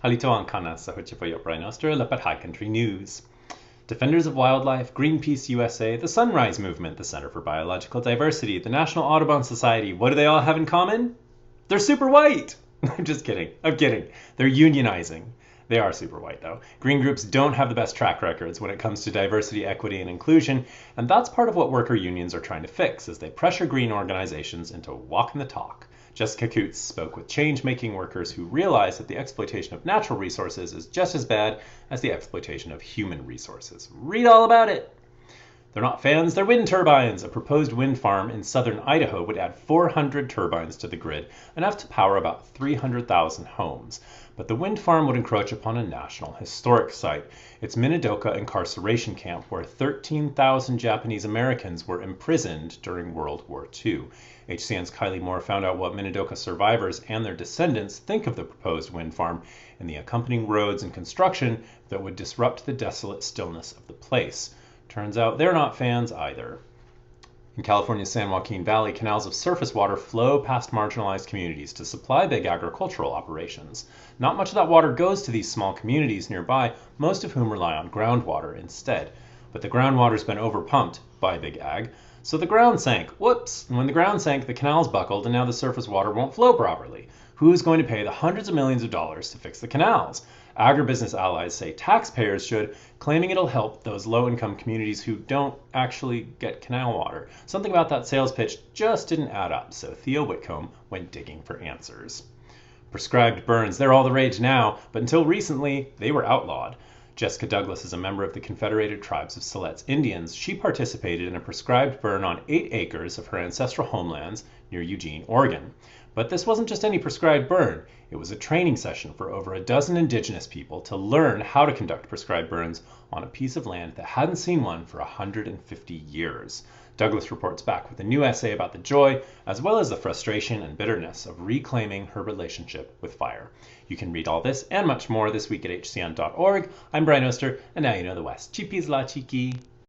Halito ang kana sa Hochipoyo Oaster, Lepat High Country News. Defenders of Wildlife, Greenpeace USA, the Sunrise Movement, the Center for Biological Diversity, the National Audubon Society, what do they all have in common? They're super white! I'm just kidding. I'm kidding. They're unionizing. They are super white, though. Green groups don't have the best track records when it comes to diversity, equity, and inclusion, and that's part of what worker unions are trying to fix as they pressure green organizations into walking the talk. Jessica Kutz spoke with change-making workers who realize that the exploitation of natural resources is just as bad as the exploitation of human resources. Read all about it! They're not fans, they're wind turbines. A proposed wind farm in southern Idaho would add 400 turbines to the grid, enough to power about 300,000 homes. But the wind farm would encroach upon a national historic site. It's Minidoka incarceration camp where 13,000 Japanese Americans were imprisoned during World War II. HCN's Kylie Mohr found out what Minidoka survivors and their descendants think of the proposed wind farm and the accompanying roads and construction that would disrupt the desolate stillness of the place. Turns out they're not fans either. In California's San Joaquin Valley, canals of surface water flow past marginalized communities to supply big agricultural operations. Not much of that water goes to these small communities nearby, most of whom rely on groundwater instead. But the groundwater's been overpumped by big ag, so the ground sank. Whoops! And when the ground sank, the canals buckled, and now the surface water won't flow properly. Who's going to pay the hundreds of millions of dollars to fix the canals? Agribusiness allies say taxpayers should, claiming it'll help those low-income communities who don't actually get canal water. Something about that sales pitch just didn't add up, so Theo Whitcomb went digging for answers. Prescribed burns, they're all the rage now, but until recently, they were outlawed. Jessica Douglas is a member of the Confederated Tribes of Siletz Indians. She participated in a prescribed burn on 8 acres of her ancestral homelands near Eugene, Oregon. But this wasn't just any prescribed burn. It was a training session for over a dozen indigenous people to learn how to conduct prescribed burns on a piece of land that hadn't seen one for 150 years. Douglas reports back with a new essay about the joy, as well as the frustration and bitterness of reclaiming her relationship with fire. You can read all this and much more this week at hcn.org. I'm Brian Oaster, and now you know the West. Chipis la chiki.